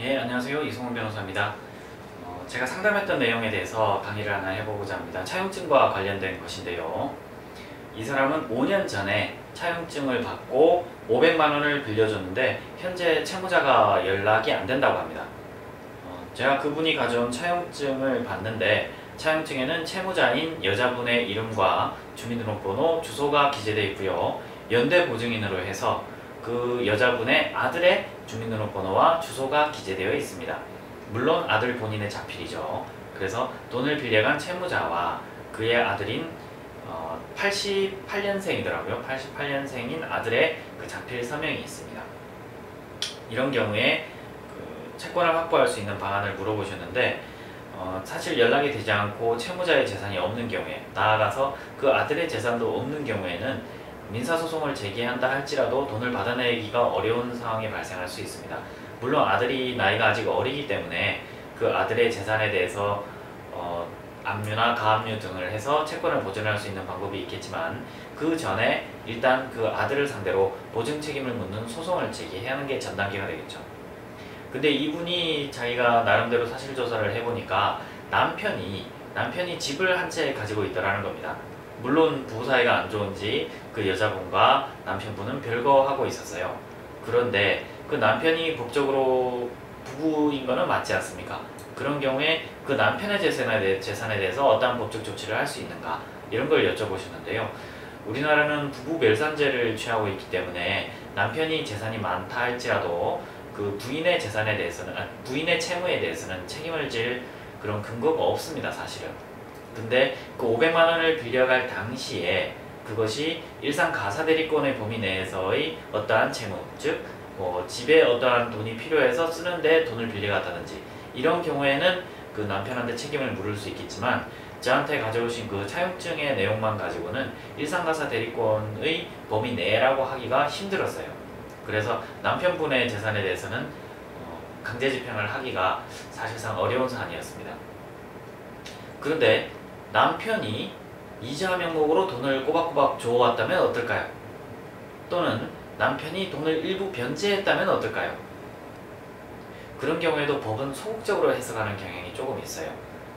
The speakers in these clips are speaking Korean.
예, 안녕하세요. 이승훈 변호사입니다. 제가 상담했던 내용에 대해서 강의를 하나 해보고자 합니다. 차용증과 관련된 것인데요. 이 사람은 5년 전에 차용증을 받고 500만 원을 빌려줬는데 현재 채무자가 연락이 안 된다고 합니다. 제가 그분이 가져온 차용증을 봤는데 차용증에는 채무자인 여자분의 이름과 주민등록번호, 주소가 기재되어 있고요. 연대보증인으로 해서 그 여자분의 아들의 주민등록번호와 주소가 기재되어 있습니다. 물론 아들 본인의 자필이죠. 그래서 돈을 빌려간 채무자와 그의 아들인 88년생이더라고요. 88년생인 아들의 그 자필 서명이 있습니다. 이런 경우에 그 채권을 확보할 수 있는 방안을 물어보셨는데 사실 연락이 되지 않고 채무자의 재산이 없는 경우에, 나아가서 그 아들의 재산도 없는 경우에는 민사소송을 제기한다 할지라도 돈을 받아내기가 어려운 상황이 발생할 수 있습니다. 물론 아들이 나이가 아직 어리기 때문에 그 아들의 재산에 대해서 압류나 가압류 등을 해서 채권을 보존할 수 있는 방법이 있겠지만 그 전에 일단 그 아들을 상대로 보증 책임을 묻는 소송을 제기해야 하는 게 전 단계가 되겠죠. 근데 이분이 자기가 나름대로 사실조사를 해보니까 남편이 집을 한 채 가지고 있더라는 겁니다. 물론 부부 사이가 안 좋은지 그 여자분과 남편분은 별거하고 있었어요. 그런데 그 남편이 법적으로 부부인 거는 맞지 않습니까? 그런 경우에 그 남편의 재산에 대해서 어떠한 법적 조치를 할 수 있는가, 이런 걸 여쭤보시는데요. 우리나라는 부부 멸산제를 취하고 있기 때문에 남편이 재산이 많다 할지라도 그 부인의 재산에 대해서는, 부인의 채무에 대해서는 책임을 질 그런 근거가 없습니다, 사실은. 근데 그 500만 원을 빌려갈 당시에 그것이 일상 가사대리권의 범위 내에서의 어떠한 채무, 즉 집에 어떠한 돈이 필요해서 쓰는데 돈을 빌려갔다든지, 이런 경우에는 그 남편한테 책임을 물을 수 있겠지만 저한테 가져오신 그 차용증의 내용만 가지고는 일상가사대리권의 범위 내라고 하기가 힘들었어요. 그래서 남편분의 재산에 대해서는 강제집행을 하기가 사실상 어려운 사안이었습니다. 그런데 남편이 이자 명목으로 돈을 꼬박꼬박 줘왔다면 어떨까요? 또는 남편이 돈을 일부 변제했다면 어떨까요? 그런 경우에도 법은 소극적으로 해석하는 경향이 조금 있어요.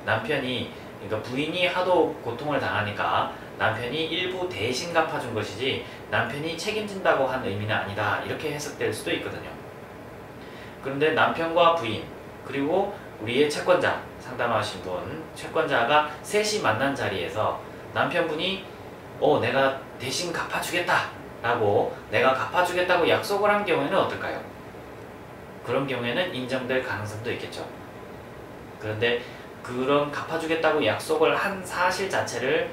그러니까 부인이 하도 고통을 당하니까 남편이 일부 대신 갚아준 것이지 남편이 책임진다고 한 의미는 아니다, 이렇게 해석될 수도 있거든요. 그런데 남편과 부인, 그리고 우리의 채권자, 상담하신 분, 채권자가 셋이 만난 자리에서 남편분이 내가 대신 갚아주겠다 라고, 내가 갚아주겠다고 약속을 한 경우에는 어떨까요? 그런 경우에는 인정될 가능성도 있겠죠. 그런데 그런 갚아주겠다고 약속을 한 사실 자체를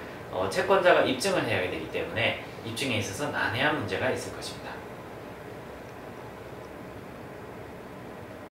채권자가 입증을 해야 되기 때문에 입증에 있어서 난해한 문제가 있을 것입니다.